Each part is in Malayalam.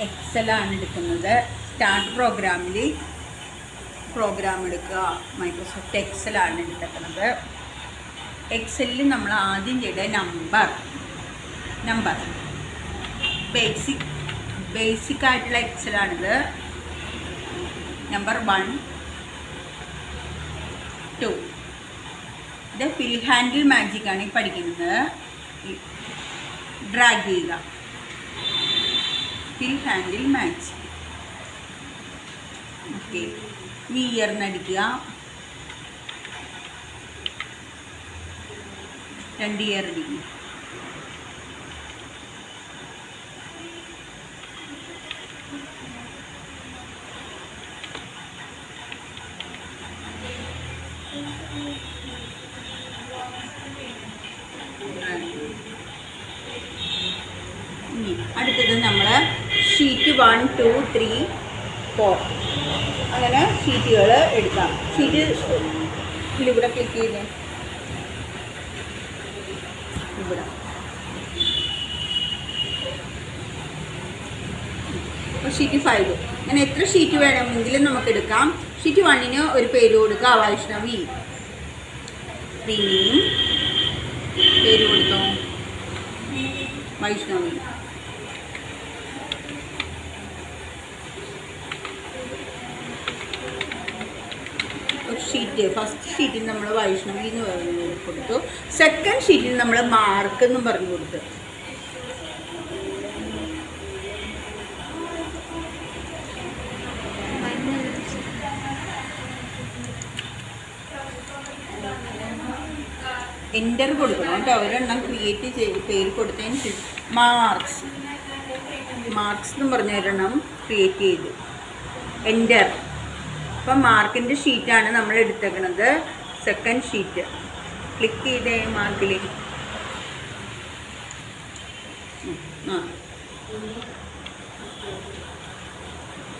എക്സലാണ് എടുക്കുന്നത്. സ്റ്റാർട്ട് പ്രോഗ്രാമിൽ പ്രോഗ്രാം എടുക്കുക. മൈക്രോസോഫ്റ്റ് എക്സലാണ് എടുക്കുന്നത്. എക്സലിൽ നമ്മൾ ആദ്യം ചെയ്ത നമ്പർ ബേസിക് ആയിട്ടുള്ള എക്സലാണിത്. നമ്പർ 1, 2. ഇത് ഫിൽ ഹാൻഡിൽ മാജിക്കാണ് ഈ പഠിക്കുന്നത്. ഡ്രാഗ് ചെയ്യുക. ഫിൽ ഹാൻഡിൽ മാജിക്. ഓക്കെ, ഈ ഇയറിനടിക്കുക. 2 ഇയർ അടിക്കുക. അടുത്തത് നമ്മൾ ഷീറ്റ് 1, 2, 3, 4 അങ്ങനെ ഷീറ്റുകൾ എടുക്കാം. ഇതിലിവിടെ ക്ലിക്ക് ചെയ്ത് ഇവിടെ ഷീറ്റ് 5 അങ്ങനെ എത്ര ഷീറ്റ് വേണമെങ്കിലും നമുക്ക് എടുക്കാം. ഷീറ്റ് 1-ന് ഒരു പേര് കൊടുക്കുക, വൈഷ്ണവി. 3-നും പേര് കൊടുത്തോ, വൈഷ്ണവി. ഫസ്റ്റ് ഷീറ്റിൽ നമ്മൾ വൈഷ്ണവി എന്ന് പറഞ്ഞു കൊടുത്തു. സെക്കൻഡ് ഷീറ്റിൽ നമ്മൾ മാർക്ക് എന്നും പറഞ്ഞു കൊടുത്തു. എൻ്റർ കൊടുക്കണം കേട്ടോ. ഒരെണ്ണം ക്രിയേറ്റ് ചെയ്ത് പേര് കൊടുത്തതിന് ശേഷം മാർക്സ് എന്നും പറഞ്ഞ ഒരെണ്ണം ക്രിയേറ്റ് ചെയ്തു. എൻ്റർ. അപ്പം മാർക്കിൻ്റെ ഷീറ്റാണ് നമ്മൾ എടുത്തേക്കണത്. സെക്കൻഡ് ഷീറ്റ് ക്ലിക്ക് ചെയ്തേ മാർക്കിൽ.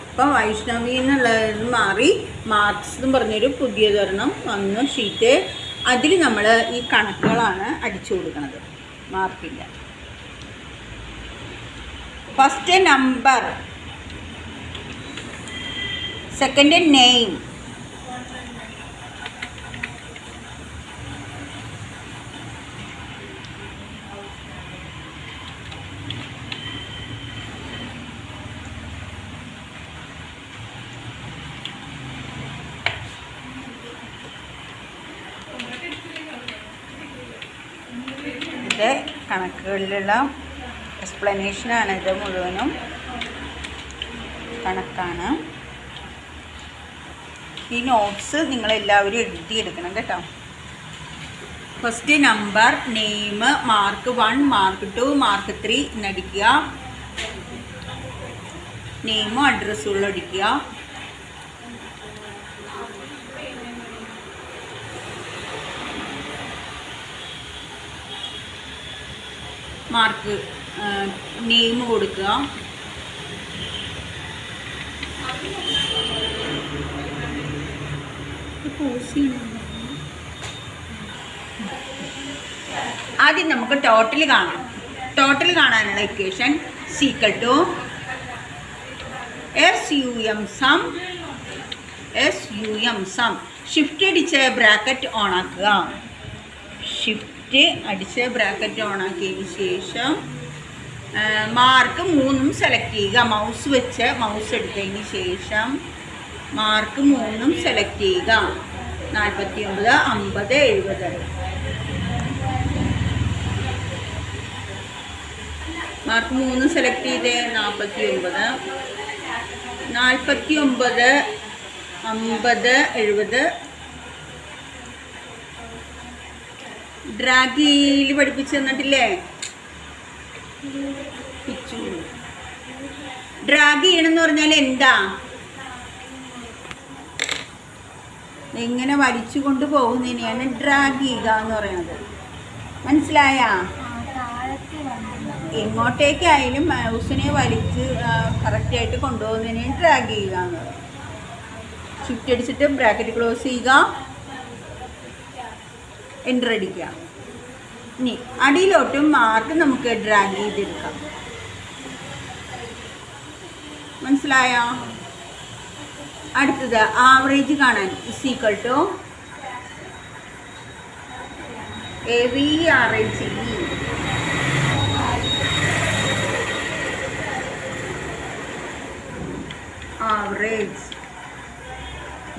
അപ്പം വൈഷ്ണവി എന്നുള്ളത് മാറി മാർക്സ് എന്ന് പറഞ്ഞൊരു പുതിയതൊരെണ്ണം വന്നു ഷീറ്റ്. അതിൽ നമ്മൾ ഈ കണക്കുകളാണ് അടിച്ചു കൊടുക്കുന്നത്, മാർക്കില്ല. ഫസ്റ്റ് നമ്പർ, സെക്കൻഡ് നെയിം, ഇത് കണക്കുകളിലുള്ള എക്സ്പ്ലനേഷനാണ്. ഇത് മുഴുവനും കണക്കാണ്. ഈ നോട്ട്സ് നിങ്ങളെല്ലാവരും എഴുതിയെടുക്കണം കേട്ടോ. First number, name, mark 1, mark 2, mark 3 എന്നടിക്കുക. നെയിമും അഡ്രസ്സുകളും അടിക്കുക. മാർക്ക് നെയിം കൊടുക്കുക. ആദ്യം നമുക്ക് ടോട്ടൽ കാണാം. ടോട്ടൽ കാണാനുള്ള equation equal to SUM sum. Shift അടിച്ച് ബ്രാക്കറ്റ് ഓൺ ആക്കുക. ഷിഫ്റ്റ് അടിച്ച് ബ്രാക്കറ്റ് ഓൺ ആക്കിയതിന് ശേഷം മാർക്ക് 3 സെലക്ട് ചെയ്യുക. മൗസ് വെച്ച് മൗസ് എടുത്തതിന് ശേഷം മാർക്ക് 3 സെലക്ട് ചെയ്യുക. 49, 50, 70. മാർക്ക് 3 സെലക്ട് ചെയ്ത് 49, 50, 70. ഡ്രാഗിയിൽ പഠിപ്പിച്ച് തന്നിട്ടില്ലേ? ഡ്രാഗ് ചെയ്യണമെന്ന് പറഞ്ഞാൽ എന്താ? എങ്ങനെ വലിച്ചു കൊണ്ട് പോകുന്നതിനെയാണ് ഡ്രാഗ് ചെയ്യുക എന്ന് പറയുന്നത്. മനസ്സിലായ? എങ്ങോട്ടേക്കായാലും മൗസിനെ വലിച്ച് കറക്റ്റായിട്ട് കൊണ്ടുപോകുന്നതിനെ ഡ്രാഗ് ചെയ്യുക എന്ന് പറയും. ഷിഫ്റ്റ് അടിച്ചിട്ട് ബ്രാക്കറ്റ് ക്ലോസ് ചെയ്യുക, എൻ്റർ അടിക്കുക. ഇനി അടിയിലോട്ടും മാർക്ക് നമുക്ക് ഡ്രാഗ് ചെയ്തെടുക്കാം. മനസ്സിലായോ? അടുത്തത് ആവറേജ് കാണാൻ = AVRAGE. ആവറേജ്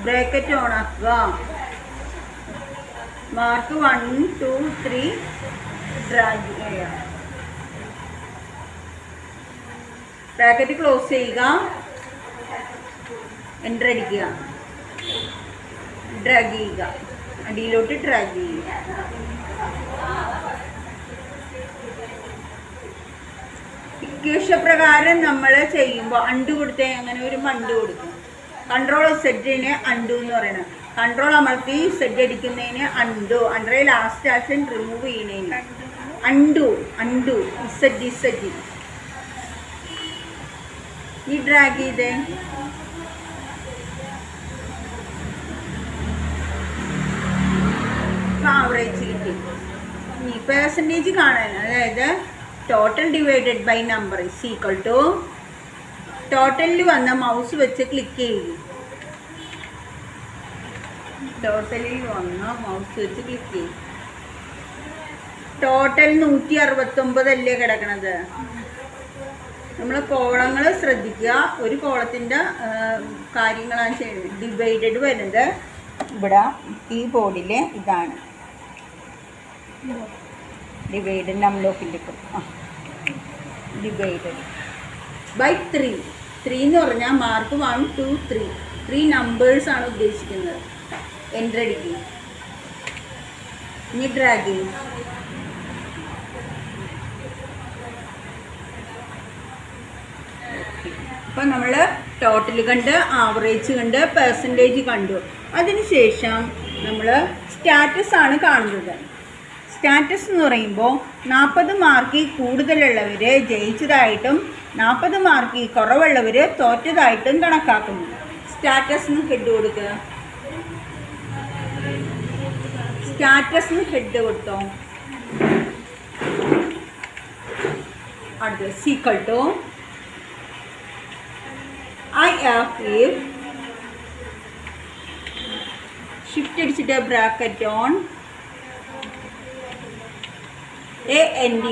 ബ്രാക്കറ്റ് ഓൺ ആക്കുക. മാർക്ക് 1, 2, 3 ഡ്രാഗ് ചെയ്യാം. ബ്രാക്കറ്റ് ക്ലോസ് ചെയ്യുക, എൻ്റർ അടിക്കുക, ഡ്രാഗ് ചെയ്യുക, അടിയിലോട്ട് ഡ്രാഗ് ചെയ്യുക. ഇക്വേഷൻ പ്രകാരം നമ്മൾ ചെയ്യുമ്പോൾ അണ്ടു കൊടുത്തേ, അങ്ങനെ ഒരു മണ്ട് കൊടുക്കും. കൺട്രോൾ സെറ്റിന് അണ്ടു എന്ന് പറയുന്നത്. കൺട്രോൾ അമർത്തി സെറ്റ് അടിക്കുന്നതിന് അണ്ടു, അണ്ടറെ ലാസ്റ്റ് ആക്ഷൻ റിമൂവ് ചെയ്യുന്നതിന് അണ്ടു ഇസഡ്. ഈ ഡ്രാഗ് ചെയ്തേ, ആവറേജ് കിട്ടി. ഈ പെർസെൻറ്റേജ് കാണാൻ, അതായത് ടോട്ടൽ ഡിവൈഡഡ് ബൈ നമ്പർ = ടോട്ടലിൽ വന്ന മൗസ് വെച്ച് ക്ലിക്ക് ചെയ്യും. ടോട്ടലിൽ വന്ന മൗസ് വെച്ച് ക്ലിക്ക് ചെയ്യും. ടോട്ടൽ 169 അല്ലേ കിടക്കണത്. നമ്മൾ കോളങ്ങൾ ശ്രദ്ധിക്കുക. ഒരു കോളത്തിൻ്റെ കാര്യങ്ങളാണ് ചെയ്യുന്നത്. ഡിവൈഡഡ് വരുന്നത് ഇവിടെ ഈ ബോർഡിൽ ഇതാണ്. Divided അംലോക്കിൻ്റെ divided by 3. 3 എന്ന് പറഞ്ഞാൽ മാർക്ക് 1, 2, 3 നമ്പേഴ്സാണ് ഉദ്ദേശിക്കുന്നത്. എൻ്റർ അടിക്കുക, ഇനി ഡ്രാഗ് ചെയ്യും. അപ്പം നമ്മൾ ടോട്ടൽ കണ്ട്, ആവറേജ് കണ്ട്, പെർസെൻറ്റേജ് കണ്ടു. അതിനുശേഷം നമ്മൾ സ്റ്റാറ്റസ് ആണ് കാണുന്നത്. സ്റ്റാറ്റസ് എന്ന് പറയുമ്പോൾ 40 മാർക്കിൽ കൂടുതലുള്ളവർ ജയിച്ചതായിട്ടും 40 മാർക്കിൽ കുറവുള്ളവർ തോറ്റതായിട്ടും കണക്കാക്കുന്നു. സ്റ്റാറ്റസിന് ഹെഡ് കൊടുക്കുക. സ്റ്റാറ്റസിന് ഹെഡ് കൊടുത്തോ. അടുത്ത് = IF ഷിഫ്റ്റ് അടിച്ചിട്ട് ബ്രാക്കറ്റ് ഓൺ AND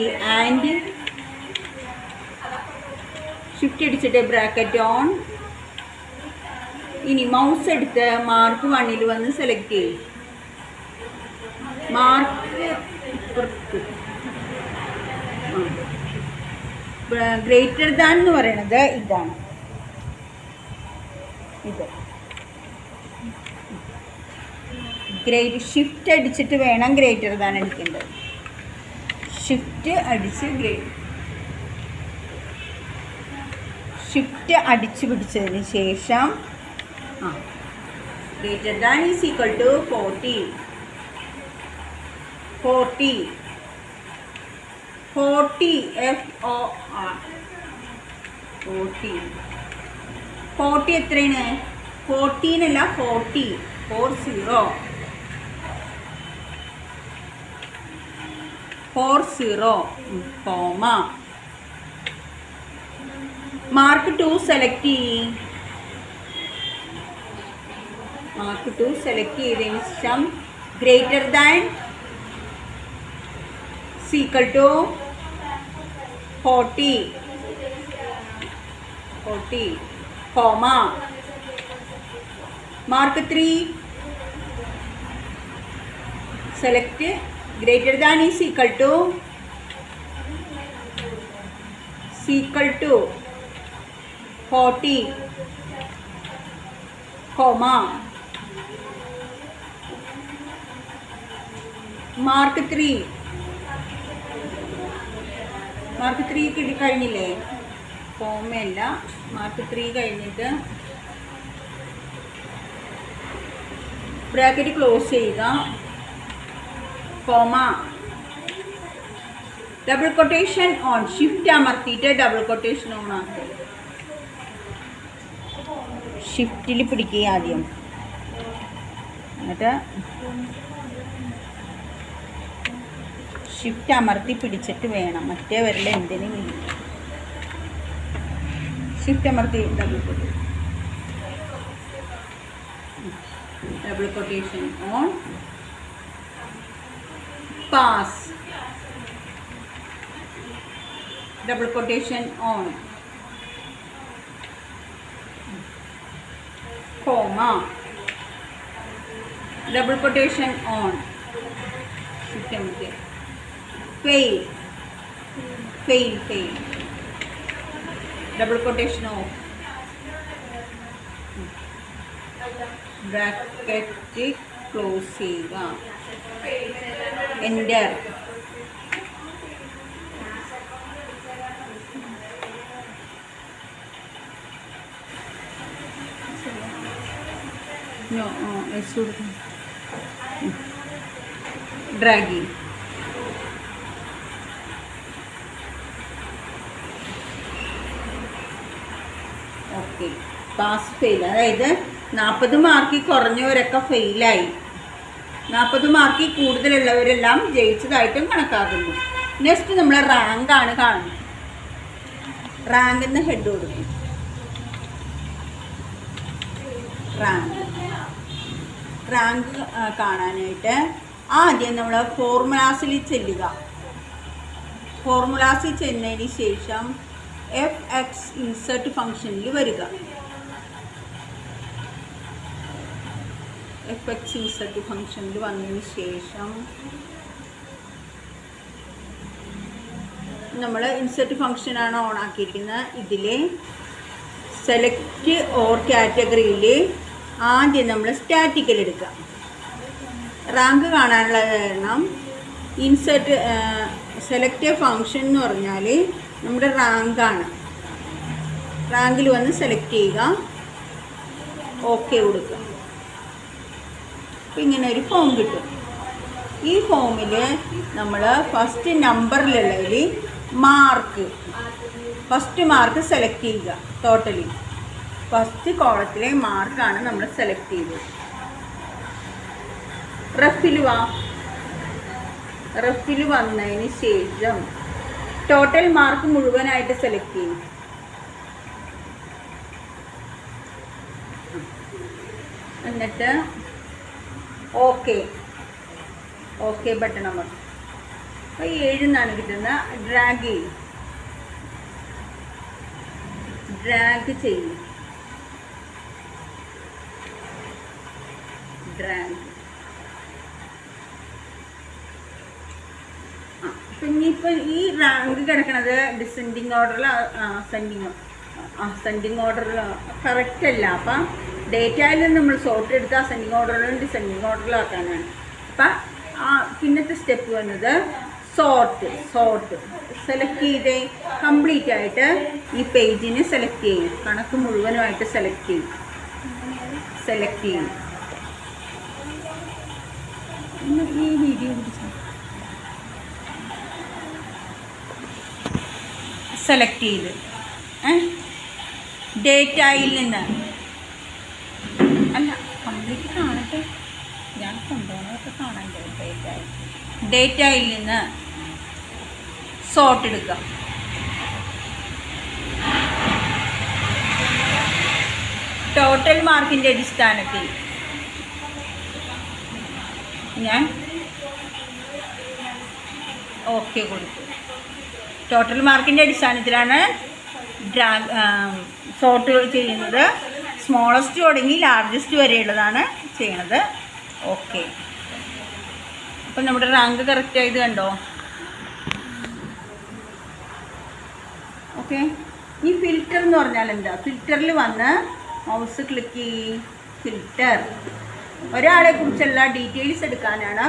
ഷിഫ്റ്റ് അടിച്ചിട്ട് ബ്രാക്കറ്റ് ഓൺ. ഇനി മൗസ് എടുത്ത് മാർക്ക് 1 വന്ന് സെലക്ട് ചെയ്യും. മാർക്ക് ഗ്രേറ്റർ ദാൻ എന്ന് പറയുന്നത് ഇതാണ്. ഇത് ഷിഫ്റ്റ് അടിച്ചിട്ട് വേണം ഗ്രേറ്റർ ദാൻ അടിക്കേണ്ടത്. ഷിഫ്റ്റ് അടിച്ച് പിടിച്ചതിന് ശേഷം ഗ്രേറ്റർ ദാൻ = 40. 40 FOR 40 എത്രയാണ്? 14 അല്ല, 40 കോമ. മാർക്ക് 2 സെലക്ട് ചെയ്യും. മാർക്ക് 2 സെലക്ട് ചെയ്തതിന് ശേഷം greater than = 40 comma. Mark 3 select greater than = 40 comma. Mark 3 കഴിഞ്ഞില്ലേ? കോമയല്ല, മാർക്ക് 3 കഴിഞ്ഞിട്ട് ബ്രാക്കറ്റ് ക്ലോസ് ചെയ്യുക, comma, double quotation on. Shift അമർത്തിയിട്ട് ഡബിൾ കൊട്ടേഷൻ ഓൺ ആക്കുക. ഷിഫ്റ്റിൽ പിടിക്കുക ആദ്യം, എന്നിട്ട് ഷിഫ്റ്റ് അമർത്തി പിടിച്ചിട്ട് വേണം, മറ്റേ വിരൽ എന്തിനും ഷിഫ്റ്റ് അമർത്തി double quotation on pass double quotation on comma double quotation on shift അമർത്തി fail fail fail double quotation off bracket close ചെയ്യുക enter dragging okay pass fail. അതായത് 40 മാർക്കിൽ കുറഞ്ഞവരൊക്കെ ഫെയിലായി, 40 മാർക്കിൽ കൂടുതലുള്ളവരെല്ലാം ജയിച്ചതായിട്ടും കണക്കാക്കുന്നു. നെക്സ്റ്റ് നമ്മൾ റാങ്കാണ് കാണുന്നത്. റാങ്കിൽ നിന്ന് ഹെഡ് കൊടുക്കും. റാങ്ക് കാണാനായിട്ട് ആദ്യം നമ്മൾ ഫോർമുലാസിൽ ചെല്ലുക. ഫോർമുലാസിൽ ചെന്നതിന് ശേഷം FX ഇൻസെർട്ട് ഫംഗ്ഷനിൽ വരിക. FX ഇൻസെർട്ട് ഫംഗ്ഷനിൽ വന്നതിന് ശേഷം നമ്മൾ ഇൻസെർട്ട് ഫംഗ്ഷനാണ് ഓൺ ആക്കിയിരിക്കുന്നത്. ഇതിൽ സെലക്ട് ഓർ കാറ്റഗറിയിൽ ആദ്യം നമ്മൾ സ്റ്റാറ്റിക്കൽ എടുക്കുക. റാങ്ക് കാണാനുള്ള കാരണം ഇൻസെർട്ട് സെലക്ട് ഫംഗ്ഷൻ എന്ന് പറഞ്ഞാൽ നമ്മുടെ റാങ്കാണ്. റാങ്കിൽ വന്ന് സെലക്ട് ചെയ്യുക, ഓക്കെ കൊടുക്കുക. അപ്പം ഇങ്ങനെ ഒരു ഫോം കിട്ടും. ഈ ഫോമിൽ നമ്മൾ ഫസ്റ്റ് നമ്പറിലുള്ളതിൽ ഫസ്റ്റ് മാർക്ക് സെലക്ട് ചെയ്യുക. ടോട്ടലി ഫസ്റ്റ് കോളത്തിലെ മാർക്കാണ് നമ്മൾ സെലക്ട് ചെയ്തത്. റഫിൽ വന്നതിന് ശേഷം ടോട്ടൽ മാർക്ക് മുഴുവനായിട്ട് സെലക്ട് ചെയ്യും. എന്നിട്ട് ഓക്കെ ബട്ടൺ അമർത്തും. അപ്പോൾ 7 എന്നാണ് കിട്ടുന്നത്. ഡ്രാഗ് ചെയ്യും. ഇനിയിപ്പോൾ ഈ റാങ്ക് കിടക്കണത് ഡിസെൻഡിങ് ഓർഡറിൽ അസെൻഡിങ് ഓർഡറിൽ കറക്റ്റ് അല്ല. അപ്പം ഡേറ്റയിൽ നമ്മൾ സോർട്ട് എടുത്ത് അസെൻഡിങ് ഓർഡറിലും ഡിസെൻഡിങ് ഓർഡറിലും ആക്കാനാണ്. അപ്പം പിന്നത്തെ സ്റ്റെപ്പ് വന്നത് സോർട്ട് സെലക്ട് ചെയ്ത് കംപ്ലീറ്റ് ആയിട്ട് ഈ പേജിനെ സെലക്ട് ചെയ്യും. കണക്ക് മുഴുവനുമായിട്ട് സെലക്ട് ചെയ്യും. ഈ വീഡിയോ സെലക്ട് ചെയ്ത് ഡേറ്റയിൽ നിന്ന് അല്ല കംപ്ലീറ്റ് കാണട്ടെ, ഞാൻ കൊണ്ടുപോകുന്നതൊക്കെ കാണാൻ ഡേറ്റയിൽ നിന്ന് സോർട്ട് എടുക്കുക. ടോട്ടൽ മാർക്കിൻ്റെ അടിസ്ഥാനത്തിൽ ഞാൻ ഓക്കെ കൊടുത്തു. ടോട്ടൽ മാർക്കിൻ്റെ അടിസ്ഥാനത്തിലാണ് സോർട്ട് ചെയ്യുന്നത്. സ്മോളസ്റ്റ് തുടങ്ങി ലാർജസ്റ്റ് വരെയുള്ളതാണ് ചെയ്യണത്. ഓക്കെ, അപ്പം നമ്മുടെ റാങ്ക് കറക്റ്റ് ആയത് കണ്ടോ? ഓക്കെ. ഈ ഫിൽറ്റർ എന്ന് പറഞ്ഞാൽ എന്താ? ഫിൽറ്ററിൽ വന്ന് മൗസ് ക്ലിക്ക് ചെയ്യും. ഒരാളെ കുറിച്ചുള്ള ഡീറ്റെയിൽസ് എടുക്കാനാണ്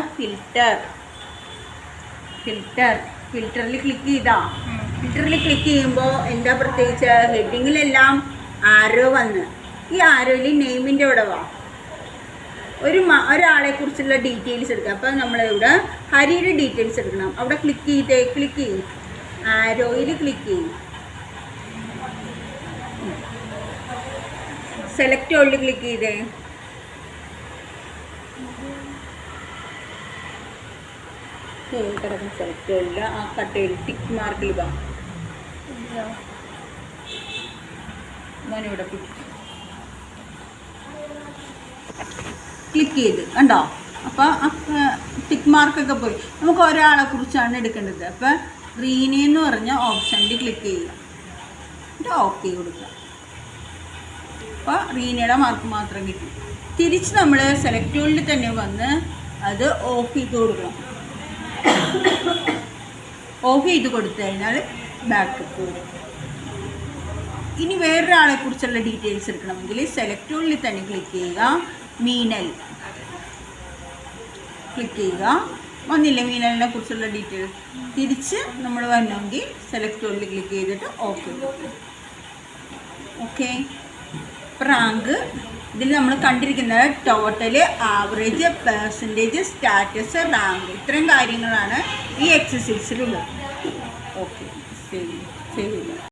ഫിൽറ്ററിൽ ക്ലിക്ക് ചെയ്യുമ്പോൾ എന്താ പ്രത്യേകിച്ച് ഹെഡിങ്ങിലെല്ലാം ആരോ വന്ന് ഈ ആരോയിൽ നെയിമിൻ്റെ ഇവിടെ ഒരാളെ കുറിച്ചുള്ള ഡീറ്റെയിൽസ് എടുക്കുക. അപ്പോൾ നമ്മളിവിടെ ഹരിയുടെ ഡീറ്റെയിൽസ് എടുക്കണം. അവിടെ ക്ലിക്ക് ചെയ്യും, ആരോയിൽ ക്ലിക്ക് ചെയ്യും. സെലക്ട് ഓളിൽ ക്ലിക്ക് ചെയ്തേ. കിടക്കുന്ന സെലക്ട് ഓളിൽ ആ കട്ടയിൽ ടിക്ക് മാർക്കിൽ ഞാനിവിടെ ക്ലിക്ക് ചെയ്ത് കണ്ടോ. അപ്പോൾ ടിക്ക് മാർക്കൊക്കെ പോയി. നമുക്ക് ഒരാളെ കുറിച്ചാണ് എടുക്കേണ്ടത്. അപ്പോൾ റീനി എന്ന് പറഞ്ഞ ഓപ്ഷനിൽ ക്ലിക്ക് ചെയ്യുക, എന്നിട്ട് ഓക്കെ കൊടുക്കുക. അപ്പോൾ റീനയുടെ മാർക്ക് മാത്രം കിട്ടും. തിരിച്ച് നമ്മൾ സെലക്ട് ടൂളിൽ തന്നെ വന്ന് അത് ഓഫ് ചെയ്ത് കൊടുക്കണം. ഓഫ് ചെയ്ത് കൊടുത്തു കഴിഞ്ഞാൽ ബാക്കപ്പ് വരും. ഇനി വേറൊരാളെ കുറിച്ചുള്ള ഡീറ്റെയിൽസ് എടുക്കണമെങ്കിൽ സെലക്ട് ടൂളിൽ തന്നെ ക്ലിക്ക് ചെയ്യുക, മീനൽ ക്ലിക്ക് ചെയ്യുക. വന്നില്ലേ മീനലിനെ കുറിച്ചുള്ള ഡീറ്റെയിൽസ്. തിരിച്ച് നമ്മൾ വരണമെങ്കിൽ സെലക്ട് ടൂളിൽ ക്ലിക്ക് ചെയ്തിട്ട് ഓക്കെ. ഓക്കെ, റാങ്ക് ഇതിൽ നമ്മൾ കണ്ടിരിക്കുന്നത് total, average, percentage, status, rank, ഇത്രയും കാര്യങ്ങളാണ് ഈ എക്സസൈസിലുള്ളത്. ഓക്കെ, സേവ് ചെയ്യുക.